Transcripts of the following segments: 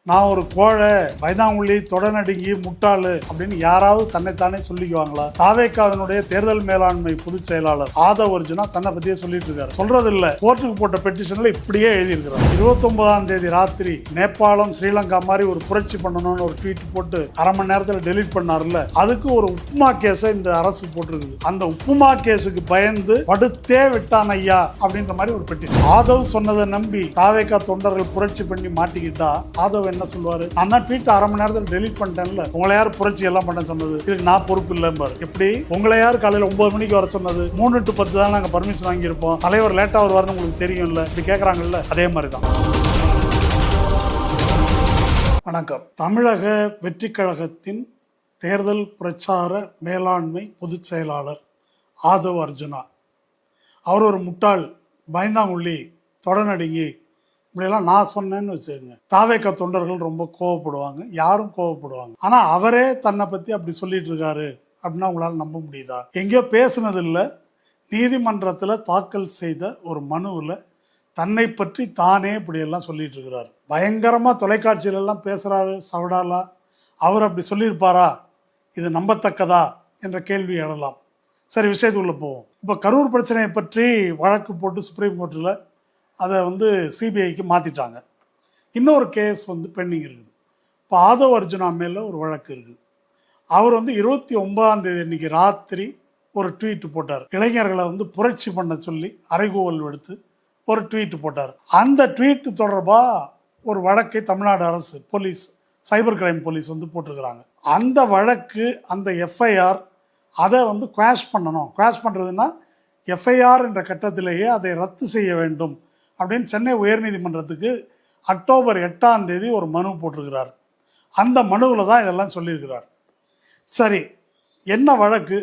நான் ஒரு கோழை, பயந்தாங்குழி, தொடநடுங்கி, முட்டாளு அப்படின்னு யாராவது தன்னைத்தானே சொல்லிக்குவாங்களா? தாவேக்காவினுடைய தேர்தல் மேலாண்மை பொதுச் செயலாளர் ஆதவ் அர்ஜுனா தன்னை பத்தியே சொல்லிட்டு இருக்காரு. சொல்றது இல்ல, கோர்ட்டுக்கு போட்ட பெட்டிஷன்ல இப்படியே எழுதியிருக்கிறார். 29ஆம் தேதி ராத்திரி நேபாளம், ஸ்ரீலங்கா மாதிரி ஒரு புரட்சி பண்ணணும்னு ஒரு ட்வீட் போட்டு அரை மணி நேரத்தில் டெலீட் பண்ணார்ல, அதுக்கு ஒரு உப்புமா கேஸை இந்த அரசு போட்டிருக்குது. அந்த உப்புமா கேஸுக்கு பயந்து படுத்தே விட்டான் ஐயா அப்படின்ற மாதிரி ஒரு பெட்டிஷன். ஆதவ் சொன்னதை நம்பி தாவேக்கா தொண்டர்கள் புரட்சி பண்ணி மாட்டிக்கிட்டா ஆதவ் என்ன சொல்லுவாரு? நான் தான் ட்வீட் அரை மணி நேரத்தில் டெலீட் பண்ணிட்டேன்ல, உங்களை யார் புரட்சி எல்லாம் பண்ண சொன்னது? இதுக்கு நான் பொறுப்பு இல்லைம்பாரு. எப்படி உங்களை யார் காலையில் 9 மணிக்கு வர சொன்னது? 3 to 10 தான் நாங்கள் பர்மிஷன் வாங்கியிருப்போம், தலைவர் லேட்டா வருவார்னு உங்களுக்கு தெரியும்ல, இப்படி கேட்கறாங்கல்ல, அதே மாதிரி தான். வணக்கம். தமிழக வெற்றி கழகத்தின் தேர்தல் பிரச்சார மேலாண்மை பொதுச் செயலாளர் ஆதவ் அர்ஜுனா, அவர் ஒரு முட்டாள், பயந்தாங்குள்ளி, தொடநடுங்கி இப்படியெல்லாம் நான் சொன்னேன்னு வச்சுக்கோங்க, தாவேக்கா தொண்டர்கள் ரொம்ப கோவப்படுவாங்க, யாரும் கோவப்படுவாங்க. ஆனா அவரே தன்னை பத்தி அப்படி சொல்லிட்டு இருக்காரு அப்படின்னா உங்களால நம்ப முடியுதா? எங்கேயோ பேசுனது இல்லை, நீதிமன்றத்தில் தாக்கல் செய்த ஒரு மனுவில் தன்னை பற்றி தானே இப்படியெல்லாம் சொல்லிட்டு இருக்கிறாரு. பயங்கரமா தொலைக்காட்சியிலெல்லாம் பேசுறாரு சவடாலா. அவர் அப்படி சொல்லியிருப்பாரா? இது நம்பத்தக்கதா என்ற கேள்வி எழலாம். சரி, விஷயத்துக்குள்ள போவோம். இப்போ கரூர் பிரச்சனையை பற்றி வழக்கு போட்டு சுப்ரீம் கோர்ட்டில் அதை சிபிஐக்கு மாற்றிட்டாங்க. இன்னொரு கேஸ் பெண்டிங் இருக்குது. இப்போ ஆதவ் அர்ஜுனா மேலே ஒரு வழக்கு இருக்குது. அவர் 29ஆம் தேதி அன்னைக்கு ராத்திரி ஒரு ட்வீட் போட்டார். இளைஞர்களை புரட்சி பண்ண சொல்லி அறைகூவல் எடுத்து ஒரு ட்வீட் போட்டார். அந்த ட்வீட் தொடர்பாக ஒரு வழக்கை தமிழ்நாடு அரசு போலீஸ், சைபர் கிரைம் போலீஸ் போட்டிருக்கிறாங்க. அந்த வழக்கு, அந்த எஃப்ஐஆர் அதை குவாஷ் பண்ணணும். குவாஷ் பண்ணுறதுன்னா எஃப்ஐஆர் என்ற கட்டத்திலேயே அதை ரத்து செய்ய வேண்டும் அப்படின்னு சென்னை உயர்நீதிமன்றத்துக்கு அக்டோபர் 8ஆம் தேதி ஒரு மனு போட்டிருக்கிறார். அந்த மனுவில் தான் இதெல்லாம் சொல்லியிருக்கிறார். சரி, என்ன வழக்கு?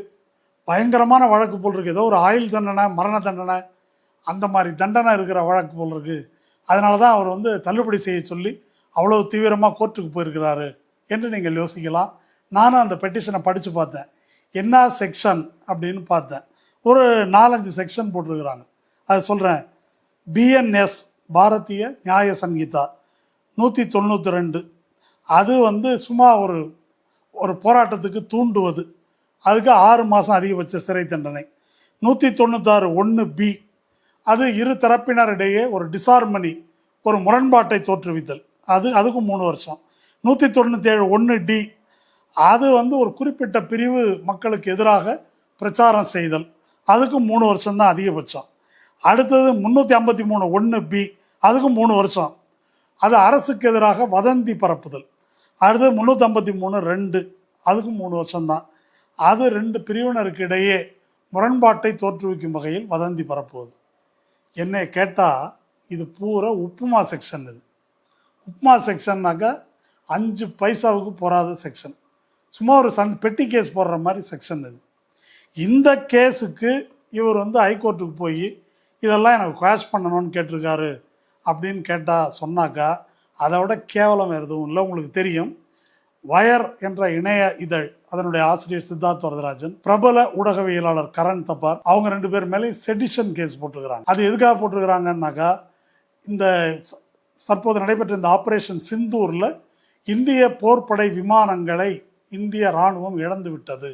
பயங்கரமான வழக்கு போல் இருக்கு. ஏதோ ஒரு ஆயுள் தண்டனை, மரண தண்டனை, அந்த மாதிரி தண்டனை இருக்கிற வழக்கு போல் இருக்கு. அதனால தான் அவர் தள்ளுபடி செய்ய சொல்லி அவ்வளோ தீவிரமாக கோர்ட்டுக்கு போயிருக்கிறாரு என்று நீங்கள் யோசிக்கலாம். நானும் அந்த பெட்டிஷனை படித்து பார்த்தேன். என்ன செக்ஷன் அப்படின்னு பார்த்தேன். ஒரு 4-5 செக்ஷன் போட்டிருக்கிறாங்க. அது சொல்கிறேன். பிஎன்எஸ், பாரதிய நியாய சங்கீதா 192, அது சும்மா ஒரு போராட்டத்துக்கு தூண்டுவது, அதுக்கு 6 மாதம் அதிகபட்ச சிறை தண்டனை. 196(1)B, அது இரு தரப்பினரிடையே ஒரு டிசார்மனி, ஒரு முரண்பாட்டை தோற்றுவித்தல், அதுக்கும் 3 வருஷம். 197(1)D, அது ஒரு குறிப்பிட்ட பிரிவு மக்களுக்கு எதிராக பிரச்சாரம் செய்தல், அதுக்கும் 3 வருஷம் தான் அதிகபட்சம். அடுத்தது 353(1)B, அதுக்கும் 3 வருஷம். அது அரசுக்கு எதிராக வதந்தி பரப்புதல். அடுத்தது 353(2), அதுக்கும் 3 வருஷம்தான். அது 2 பிரிவினருக்கு இடையே முரண்பாட்டை தோற்றுவிக்கும் வகையில் வதந்தி பரப்புவது. என்னை கேட்டால் இது பூரா உப்புமா செக்ஷன். இது உப்புமா செக்ஷன்னாக்கா 5 பைசாவுக்கு போகாத செக்ஷன். சும்மா ஒரு பெட்டி கேஸ் போடுற மாதிரி செக்ஷன் இது. இந்த கேஸுக்கு இவர் ஹைகோர்ட்டுக்கு போய் இதெல்லாம் எனக்கு குவாஷ் பண்ணணும்னு கேட்டிருக்காரு அப்படின்னு சொன்னாக்கா அதை விட கேவலம் எதுவும் இல்லை. உங்களுக்கு தெரியும், வயர் என்ற இணைய இதழ், அதனுடைய ஆசிரியர் சித்தார்த் வரதராஜன், பிரபல ஊடகவியலாளர் கரண் தப்பார், அவங்க 2 பேர் மேலே செடிஷன் கேஸ் போட்டிருக்கிறாங்க. அது எதுக்காக போட்டிருக்கிறாங்கன்னாக்கா, இந்த தற்போது நடைபெற்ற இந்த ஆபரேஷன் சிந்தூரில் இந்திய போர்ப்படை விமானங்களை இந்திய இராணுவம் இழந்து விட்டது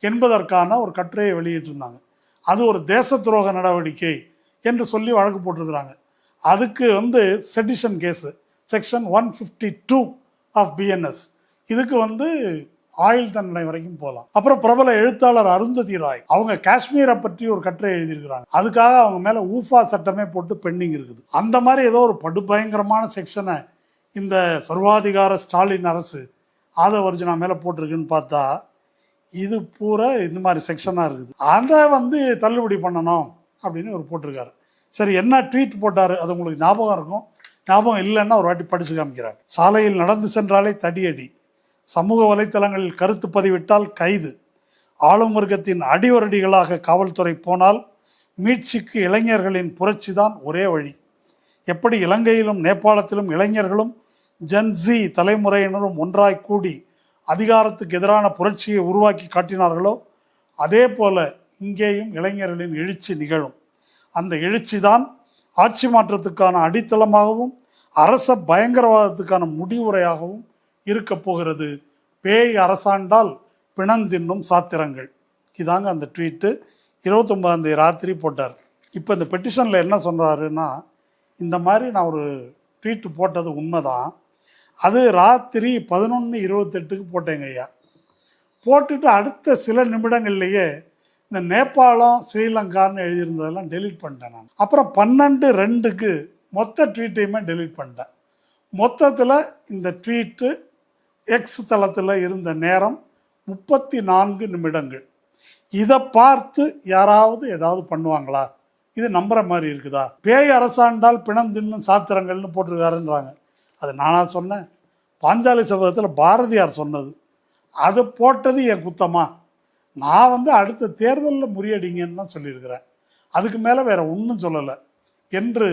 என்பதற்கான ஒரு கட்டுரையை வெளியிட்டிருந்தாங்க. அது ஒரு தேச துரோக நடவடிக்கை என்று சொல்லி வழக்கு போட்டிருக்கிறாங்க. அதுக்கு sedition case section 152 of BNS, இதுக்கு ஆயுள் தண்டனை வரைக்கும் போகலாம். அப்புறம் பிரபல எழுத்தாளர் அருந்ததி ராய், அவங்க காஷ்மீரை பற்றி ஒரு கட்டுரை எழுதியிருக்கிறாங்க. அதுக்காக அவங்க மேலே ஊஃபா சட்டமே போட்டு பெண்டிங் இருக்குது. அந்த மாதிரி ஏதோ ஒரு படுபயங்கரமான செக்ஷனை இந்த சர்வாதிகார ஸ்டாலின் அரசு ஆதவ் அர்ஜுனா மேலே போட்டிருக்குன்னு பார்த்தா இது பூரா இந்த மாதிரி செக்ஷனாக இருக்குது. அதை தள்ளுபடி பண்ணணும் அப்படின்னு ஒரு போட்டிருக்காரு. சரி, என்ன ட்வீட் போட்டார்? அது உங்களுக்கு ஞாபகம் இருக்கும். ஞாபகம் இல்லைன்னா ஒரு வாட்டி படித்து காமிக்கிறார். சாலையில் நடந்து சென்றாலே தடியடி, சமூக வலைத்தளங்களில் கருத்து பதிவிட்டால் கைது, ஆளும் வர்க்கத்தின் அடிவரடிகளாக காவல்துறை போனால் மீட்சிக்கு இளைஞர்களின் புரட்சி தான் ஒரே வழி. எப்படி இலங்கையிலும் நேபாளத்திலும் இளைஞர்களும் ஜென்சி தலைமுறையினரும் ஒன்றாய் கூடி அதிகாரத்துக்கு எதிரான புரட்சியை உருவாக்கி காட்டினார்களோ அதே போல இங்கேயும் இளைஞர்களின் எழுச்சி நிகழும். அந்த எழுச்சி தான் ஆட்சி மாற்றத்துக்கான அடித்தளமாகவும் அரச பயங்கரவாதத்துக்கான முடிவுரையாகவும் இருக்க போகிறது. பேய் அரசாண்டால் பிணந்தின்னும் சாத்திரங்கள். இதாங்க அந்த ட்வீட்டு. 29 ராத்திரி போட்டார். இப்போ இந்த பெட்டிஷனில் என்ன சொல்கிறாருன்னா, இந்த மாதிரி நான் ஒரு ட்வீட்டு போட்டது உண்மைதான், அது ராத்திரி 11:28 போட்டேங்க ஐயா. போட்டுட்டு அடுத்த சில நிமிடங்கள்லேயே இந்த நேபாளம் ஸ்ரீலங்கான்னு எழுதியிருந்ததெல்லாம் டெலீட் பண்ணிட்டேன் நான். அப்புறம் 12:02 மொத்த ட்வீட்டையுமே டெலீட் பண்ணிட்டேன். மொத்தத்தில் இந்த ட்வீட்டு எக்ஸ் தளத்தில் இருந்த நேரம் 34 நிமிடங்கள். இதை பார்த்து யாராவது ஏதாவது பண்ணுவாங்களா? இது நம்புற மாதிரி இருக்குதா? பேய் அரசாண்டால் பிணந்தின்னும் சாத்திரங்கள்னு போட்டிருக்காருன்றாங்க. அது நானா சொன்னேன்? பாஞ்சாலி சபதத்தில் பாரதியார் சொன்னது. அது போட்டது என் குத்தமா? நான் அடுத்த தேர்தலில் முறியடிங்கன்னு தான் சொல்லியிருக்கிறேன். அதுக்கு மேலே வேற ஒன்றும் சொல்லலை என்று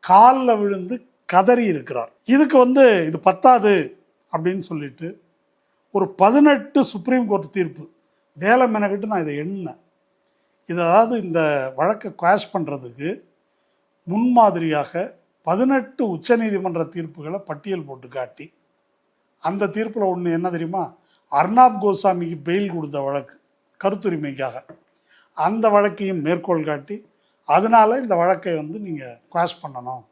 காலில் விழுந்து கதறி இருக்கிறார். இதுக்கு இது பத்தாது அப்படின்னு சொல்லிட்டு ஒரு 18 சுப்ரீம் கோர்ட் தீர்ப்பு வேலை மெனக்கிட்டு நான் இதை எண்ணினேன். அதாவது இந்த வழக்கை குவாஷ் பண்ணுறதுக்கு முன்மாதிரியாக 18 உச்சநீதிமன்ற தீர்ப்புகளை பட்டியல் போட்டு காட்டி, அந்த தீர்ப்பில் ஒன்று என்ன தெரியுமா? அர்னாப் கோஸ்வாமிக்கு பெயில் கொடுத்த வழக்கு கருத்துரிமைக்காக, அந்த வழக்கையும் மேற்கோள் காட்டி, அதனால இந்த வழக்கை நீங்கள் குவாஷ் பண்ணணும்.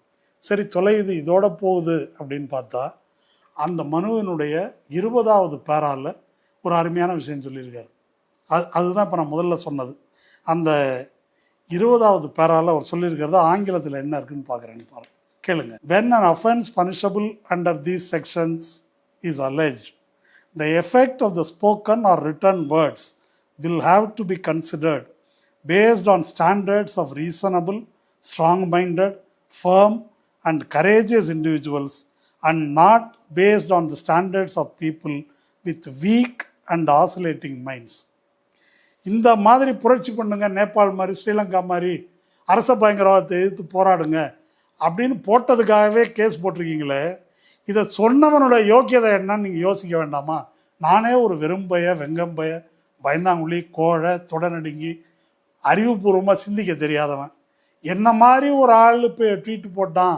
சரி, தொலையுது, இதோட போகுது அப்படின்னு பார்த்தா, அந்த மனுவினுடைய 20வது பேரால ஒரு அருமையான விஷயம் சொல்லியிருக்காரு. அதுதான் இப்போ நான் முதல்ல சொன்னது. அந்த 20வது பேரால அவர் சொல்லியிருக்கிறது ஆங்கிலத்தில் என்ன இருக்குன்னு பார்க்குறேன்னு பாருங்க, கேளுங்க. When an offense punishable under these sections is alleged, the effect of the spoken or written words will have to be considered based on standards of reasonable, strong-minded, firm and courageous individuals, and not based on the standards of people with weak and oscillating minds. இந்த மாதிரி புரட்சி பண்ணுங்க, நேபாள் மாதிரி ஸ்ரீலங்கா மாதிரி அரச பயங்கரவாதத்தை எதிர்த்து போராடுங்க அப்படின்னு போட்டதுக்காகவே கேஸ் போட்டிருக்கீங்களே, இதை சொன்னவனோட யோக்கியதை என்னன்னு நீங்கள் யோசிக்க வேண்டாமா? நானே ஒரு வெறும்பய, வெங்கம்பய, பயந்தாங்குழி, கோழை, தொடநடுங்கி, அறிவுபூர்வமாக சிந்திக்க தெரியாதவன், என்ன மாதிரி ஒரு ஆள் இப்போ ட்வீட் போட்டான்,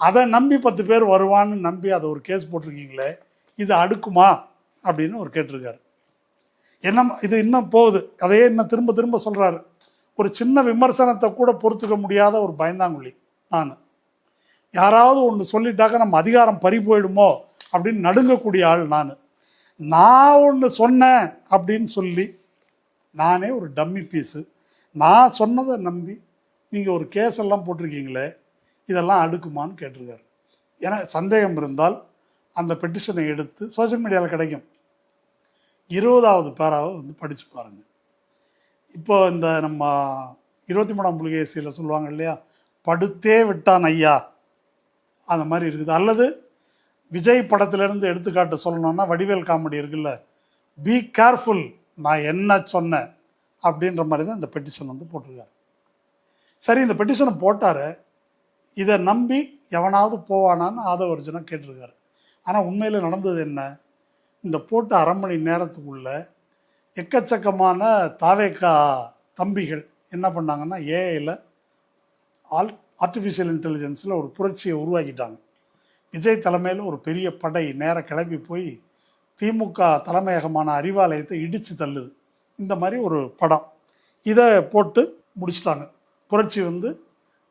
அதை நம்பி 10 பேர் வருவான்னு நம்பி அதை ஒரு கேஸ் போட்டிருக்கீங்களே, இது அடுக்குமா அப்படின்னு அவர் கேட்டிருக்காரு. என்ன இது இன்னும் போகுது, அதையே இன்னும் திரும்ப திரும்ப சொல்கிறாரு. ஒரு சின்ன விமர்சனத்தை கூட பொறுத்துக்க முடியாத ஒரு பயந்தாங்குழி நான். யாராவது ஒன்று சொல்லிட்டாக்க நம்ம அதிகாரம் பறி போயிடுமோ அப்படின்னு நடுங்கக்கூடிய ஆள் நான் ஒன்று சொன்னேன் அப்படின்னு சொல்லி நானே ஒரு டம்மி பீஸு. நான் சொன்னதை நம்பி நீங்கள் ஒரு கேஸ் எல்லாம் போட்டிருக்கீங்களே, இதெல்லாம் அடுக்குமான்னு கேட்டிருக்காரு. ஏன்னா சந்தேகம் இருந்தால் அந்த பெட்டிஷனை எடுத்து சோஷியல் மீடியாவில் கிடைக்கும், 20வது பேராவை படித்து பாருங்கள். இப்போ இந்த நம்ம 23ஆம் புலிகேசியில் சொல்லுவாங்க இல்லையா, படுத்தே விட்டான் ஐயா, அந்த மாதிரி இருக்குது. அல்லது விஜய் படத்திலேருந்து எடுத்துக்காட்டு சொல்லணும்னா வடிவேல் காமெடி இருக்குல்ல, பி கேர்ஃபுல் நான் என்ன சொன்னேன் அப்படின்ற மாதிரி தான் இந்த பெட்டிஷன் போட்டிருக்காரு. சரி, இந்த பெட்டிஷனை போட்டார், இதை நம்பி எவனாவது போவானான்னு ஆதவர்ஜுனா கேட்டிருக்காரு. ஆனால் உண்மையில் நடந்தது என்ன? இந்த போட்ட அரை மணி நேரத்துக்குள்ள எக்கச்சக்கமான தாவேக்கா தம்பிகள் என்ன பண்ணாங்கன்னா, ஏஐயில் ஆர்டிஃபிஷியல் இன்டெலிஜென்ஸில் ஒரு புரட்சியை உருவாக்கிட்டாங்க. விஜய் தலைமையில் ஒரு பெரிய படை நேர கிளம்பி போய் திமுக தலைமையகமான அறிவாலயத்தை இடித்து தள்ளுது. இந்த மாதிரி ஒரு படம், இதை போட்டு முடிச்சிட்டாங்க. புரட்சி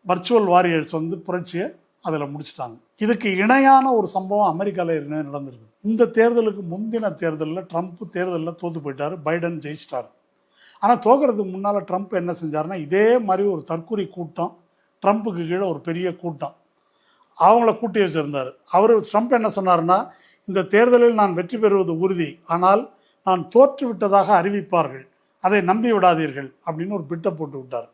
வர்ச்சுவல் வாரியர்ஸ் புரட்சியை அதில் முடிச்சிட்டாங்க. இதுக்கு இணையான ஒரு சம்பவம் அமெரிக்காவில் நடந்திருக்கு. இந்த தேர்தலுக்கு முந்தின தேர்தலில் ட்ரம்ப் தேர்தலில் தோற்று போயிட்டார், பைடன் ஜெயிச்சிட்டார். ஆனால் தோக்கிறதுக்கு முன்னால் ட்ரம்ப் என்ன செஞ்சாருன்னா, இதே மாதிரி ஒரு தற்கொலை கூட்டம், ட்ரம்ப்புக்கு கீழே ஒரு பெரிய கூட்டம், அவங்கள கூட்டி வச்சுருந்தார். ட்ரம்ப் என்ன சொன்னார்னா, இந்த தேர்தலில் நான் வெற்றி பெறுவது உறுதி, ஆனால் நான் தோற்று விட்டதாக அறிவிப்பார்கள், அதை நம்பி விடாதீர்கள் அப்படின்னு ஒரு பிட்டை போட்டு விட்டார்.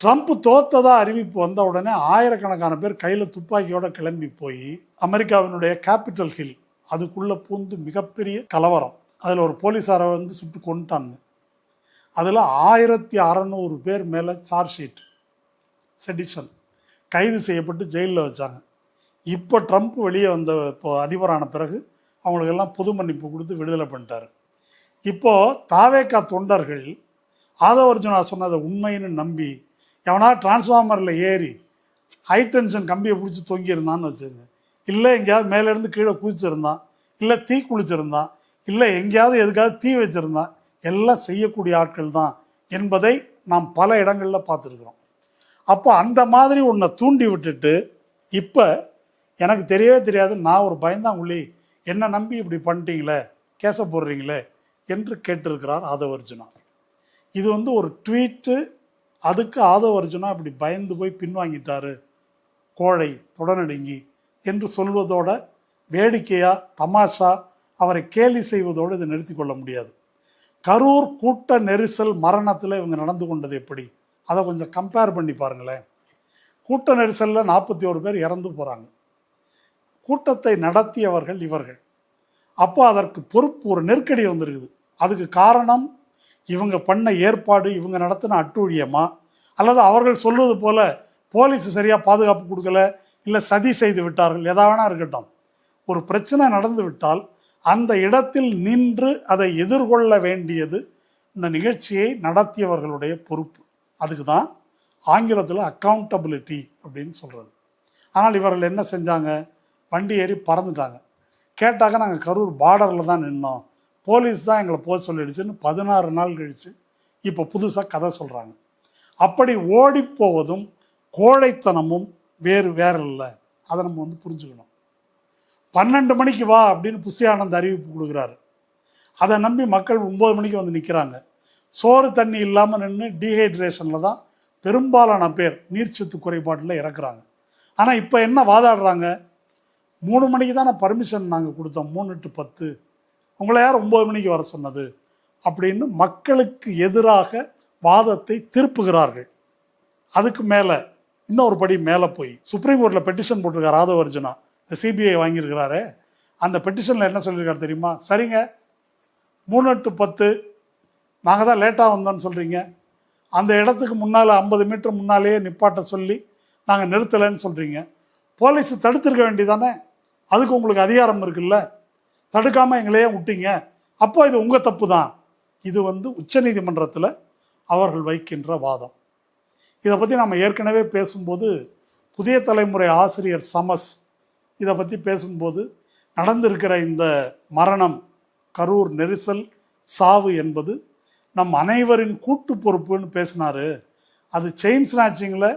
ட்ரம்ப் தோத்ததா அறிவிப்பு வந்த உடனே ஆயிரக்கணக்கான பேர் கையில் துப்பாக்கியோட கிளம்பி போய் அமெரிக்காவினுடைய கேபிட்டல் ஹில் அதுக்குள்ளே பூந்து மிகப்பெரிய கலவரம், அதில் ஒரு போலீஸாரை சுட்டு கொண்டுட்டாங்க. அதில் 1600 பேர் மேலே சார்ஜ் ஷீட் செடிஷன் கைது செய்யப்பட்டு ஜெயிலில் வச்சாங்க. இப்போ ட்ரம்ப் வெளியே இப்போ அதிபரான பிறகு அவங்களுக்கெல்லாம் பொது மன்னிப்பு கொடுத்து விடுதலை பண்ணிட்டார். இப்போது தாவேக்கா தொண்டர்கள் ஆதவர்ஜுனா சொன்னதை உண்மைன்னு நம்பி எவனா டிரான்ஸ்ஃபார்மரில் ஏறி ஹை டென்ஷன் கம்பியை பிடிச்சி தொங்கியிருந்தான்னு வச்சுருங்க, இல்லை எங்கேயாவது மேலேருந்து கீழே குதிச்சிருந்தான், இல்லை தீ குளிச்சிருந்தான், இல்லை எங்கேயாவது எதுக்காவது தீ வச்சிருந்தான், எல்லாம் செய்யக்கூடிய ஆட்கள் தான் என்பதை நாம் பல இடங்களில் பார்த்துருக்குறோம். அப்போ அந்த மாதிரி ஒன்றை தூண்டி விட்டுட்டு இப்போ எனக்கு தெரியவே தெரியாது, நான் ஒரு பயந்தாங்குள்ளி, என்னை நம்பி இப்படி பண்ணிட்டீங்களே, கேச போடுறீங்களே என்று கேட்டிருக்கிறார் ஆதவ அர்ஜுனா. இது வந்து ஒரு ட்வீட்டு. அதுக்கு ஆதவ அர்ஜுனா இப்படி பயந்து போய் பின்வாங்கிட்டாரு, கோழை தொடநடுங்கி என்று சொல்வதோட வேடிக்கையா தமாஷா அவரை கேலி செய்வதோடு இதை நிறுத்தி கொள்ள முடியாது. கரூர் கூட்ட நெரிசல் மரணத்தில் இவங்க நடந்து கொண்டது எப்படி, அதை கொஞ்சம் கம்பேர் பண்ணி பாருங்களேன். கூட்ட நெரிசலில் 41 பேர் இறந்து போகிறாங்க. கூட்டத்தை நடத்தியவர்கள் இவர்கள். அப்போ அதற்கு பொறுப்பு ஒரு நெருக்கடி வந்திருக்குது. அதுக்கு காரணம் இவங்க பண்ண ஏற்பாடு, இவங்க நடத்தின அட்டூழியமா, அல்லது அவர்கள் சொல்வது போல போலீஸ் சரியாக பாதுகாப்பு கொடுக்கல, இல்லை சதி செய்து விட்டார்கள், எதா வேணா இருக்கட்டும். ஒரு பிரச்சனை நடந்து விட்டால் அந்த இடத்தில் நின்று அதை எதிர்கொள்ள வேண்டியது இந்த நிகழ்ச்சியை நடத்தியவர்களுடைய பொறுப்பு. அதுக்கு தான் ஆங்கிலத்தில் அக்கௌண்டபிலிட்டி அப்படின்னு சொல்கிறது. ஆனால் இவர்கள் என்ன செஞ்சாங்க, வண்டி ஏறி பறந்துட்டாங்க. கேட்டாக்க நாங்கள் கரூர் பார்டரில் தான் நின்னோம், போலீஸ் தான் எங்களை போக சொல்லிடுச்சுன்னு 16 நாள் கழித்து இப்போ புதுசாக கதை சொல்கிறாங்க. அப்படி ஓடிப்போவதும் கோழைத்தனமும் வேறு இல்லை. அதை நம்ம வந்து புரிஞ்சுக்கணும். 12 மணிக்கு வா அப்படின்னு புசி ஆனந்த் அறிவிப்பு கொடுக்குறாரு. அதை நம்பி மக்கள் 9 மணிக்கு வந்து நிற்கிறாங்க. சோறு தண்ணி இல்லாமல் நின்று டீஹைட்ரேஷனில் தான் பெரும்பாலான பேர் நீர்ச்சத்து குறைபாட்டில் இறக்குறாங்க. ஆனால் இப்போ என்ன வாதாடுறாங்க, 3 மணிக்கு தான் பர்மிஷன் நாங்கள் கொடுத்தோம், 3 to 10, உங்களை யார் 9 மணிக்கு வர சொன்னது அப்படின்னு மக்களுக்கு எதிராக வாதத்தை திருப்புகிறார்கள். அதுக்கு மேலே இன்னொரு படி மேலே போய் சுப்ரீம் கோர்ட்டில் பெட்டிஷன் போட்டிருக்கார் ஆதவ அர்ஜுனா. இந்த சிபிஐ வாங்கியிருக்கிறாரு. அந்த பெட்டிஷனில் என்ன சொல்லியிருக்காரு தெரியுமா, சரிங்க 3 to 10 நாங்கள் தான் லேட்டாக வந்தோன்னு சொல்கிறீங்க, அந்த இடத்துக்கு முன்னால் 50 மீட்டர் முன்னாலேயே நிப்பாட்ட சொல்லி நாங்கள் நிறுத்தலைன்னு சொல்கிறீங்க, போலீஸ் தடுத்திருக்க வேண்டியதானே, அதுக்கு உங்களுக்கு அதிகாரம் இருக்குல்ல, தடுக்காமல் எங்களையே விட்டீங்க, அப்போ இது உங்கள் தப்பு தான். இது வந்து உச்சநீதிமன்றத்தில் அவர்கள் வைக்கின்ற வாதம். இதை பற்றி நம்ம ஏற்கனவே பேசும்போது புதிய தலைமுறை ஆசிரியர் சமஸ் இதை பற்றி பேசும்போது நடந்திருக்கிற இந்த மரணம், கரூர் நெரிசல் சாவு என்பது நம் அனைவரின் கூட்டு பொறுப்புன்னு பேசினார். அது செயின் ஸ்நாச்சிங்கில்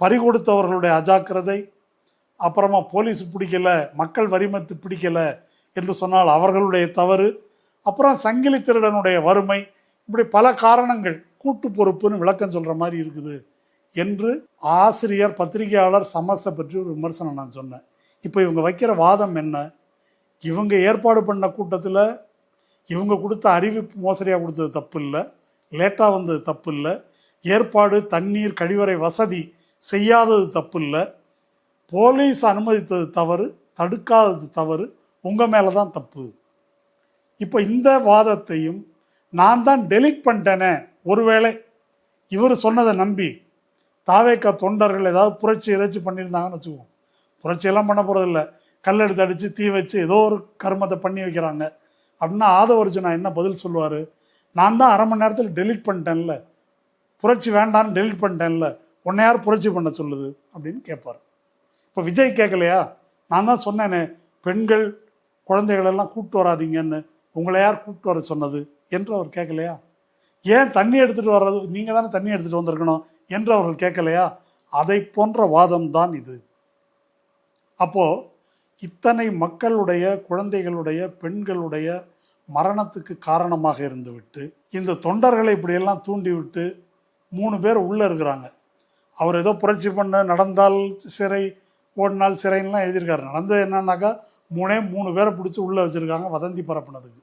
பறிகொடுத்தவர்களுடைய அஜாக்கிரதை, அப்புறமா போலீஸ் பிடிக்கல, மக்கள் வரிமத்து பிடிக்கல என்று சொன்னால் அவர்களுடைய தவறு, அப்புறம் சங்கிலி திருடனுடைய வறுமை, இப்படி பல காரணங்கள் கூட்டு பொறுப்புன்னு விளக்கம் சொல்கிற மாதிரி இருக்குது என்று ஆசிரியர் பத்திரிகையாளர் சமஸை பற்றி ஒரு விமர்சனம் நான் சொன்னேன். இப்போ இவங்க வைக்கிற வாதம் என்ன, இவங்க ஏற்பாடு பண்ண கூட்டத்தில் இவங்க கொடுத்த அறிவிப்பு மோசடியாக கொடுத்தது தப்பு இல்லை, லேட்டாக வந்தது தப்பு இல்லை, ஏற்பாடு தண்ணீர் கழிவறை வசதி செய்யாதது தப்பு இல்லை, போலீஸ் அனுமதித்தது தவறு, தடுக்காதது தவறு, உங்கள் மேலே தான் தப்பு. இப்போ இந்த வாதத்தையும் நான் தான் டெலீட் பண்ணிட்டேனே, ஒருவேளை இவர் சொன்னதை நம்பி தாவேக்கா தொண்டர்கள் ஏதாவது புரட்சி இறைச்சி பண்ணியிருந்தாங்கன்னு வச்சுக்குவோம், புரட்சியெல்லாம் பண்ண போகிறதில்ல, கல்லெடுத்து அடித்து தீ வச்சு ஏதோ ஒரு கர்மத்தை பண்ணி வைக்கிறாங்க அப்படின்னா ஆதவ அர்ஜுனா என்ன பதில் சொல்லுவார், நான் தான் 1/2 மணி நேரத்தில் டெலீட் பண்ணிட்டேன்ல, புரட்சி வேண்டான்னு டெலீட் பண்ணிட்டேன்ல, உன்னை யார் புரட்சி பண்ண சொல்லுது அப்படின்னு கேட்பார். இப்போ விஜய் கேட்கலையா, நான் தான் சொன்னேனே பெண்கள் குழந்தைகளெல்லாம் கூப்பிட்டு வராதிங்கன்னு, உங்களை யார் கூப்பிட்டு வர சொன்னது என்று அவர் கேட்கலையா, ஏன் தண்ணி எடுத்துகிட்டு வர்றது, நீங்கள் தானே தண்ணி எடுத்துகிட்டு வந்திருக்கணும் என்று அவர்கள் கேட்கலையா, அதை போன்ற வாதம் தான் இது. அப்போது இத்தனை மக்களுடைய குழந்தைகளுடைய பெண்களுடைய மரணத்துக்கு காரணமாக இருந்துவிட்டு இந்த தொண்டர்களை இப்படியெல்லாம் தூண்டிவிட்டு 3 பேர் உள்ளே இருக்கிறாங்க. அவர் ஏதோ புரட்சி பண்ண நடந்தால் சிறை, ஓடினால் சிறைன்னெலாம் எழுதியிருக்காரு. நடந்தது என்னன்னாக்கா 3 பேரை பிடிச்சி உள்ளே வச்சுருக்காங்க வதந்தி பரப்புனதுக்கு.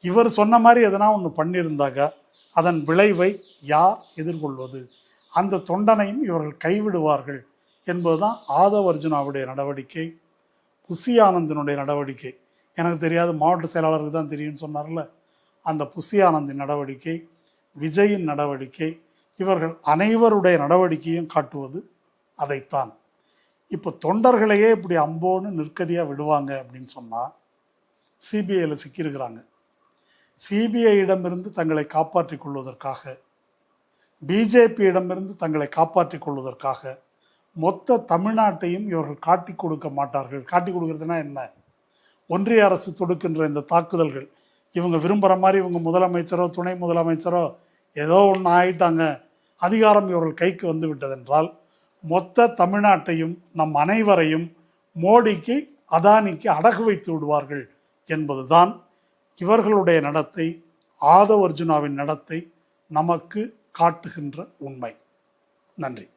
இவர் சொன்ன மாதிரி எதனா ஒன்று பண்ணியிருந்தாக்கா அதன் விளைவை யார் எதிர்கொள்வது, அந்த தொண்டனையும் இவர்கள் கைவிடுவார்கள் என்பதுதான் ஆதவ அர்ஜுனாவுடைய நடவடிக்கை, புசி ஆனந்தினுடைய நடவடிக்கை. எனக்கு தெரியாது, மாவட்ட செயலாளருக்கு தான் தெரியும்னு சொன்னார்ல, அந்த புசி ஆனந்தின் நடவடிக்கை, விஜயின் நடவடிக்கை, இவர்கள் அனைவருடைய நடவடிக்கையும் காட்டுவது அதைத்தான். இப்போ தொண்டர்களையே இப்படி அம்போன்னு நிற்கதியாக விடுவாங்க அப்படின்னு சொன்னால் சிபிஐயில் சிக்கியிருக்கிறாங்க. சிபிஐயிடமிருந்து தங்களை காப்பாற்றிக் கொள்வதற்காக, பிஜேபியிடமிருந்து தங்களை காப்பாற்றிக் கொள்வதற்காக மொத்த தமிழ்நாட்டையும் இவர்கள் காட்டி கொடுக்க மாட்டார்கள். காட்டி கொடுக்கறதுனா என்ன? ஒன்றிய அரசு தொடுக்கின்ற இந்த தாக்குதல்கள், இவங்க விரும்புகிற மாதிரி இவங்க முதலமைச்சரோ துணை முதலமைச்சரோ ஏதோ ஒன்று ஆயிட்டாங்க, அதிகாரம் இவர்கள் கைக்கு வந்து விட்டதென்றால் மொத்த தமிழ்நாட்டையும் நம் அனைவரையும் மோடிக்கு அதானிக்கு அடகு வைத்து விடுவார்கள் என்பதுதான் இவர்களுடைய நடத்தை, ஆதவ் அர்ஜுனாவின் நடத்தை நமக்கு காட்டுகின்ற உண்மை. நன்றி.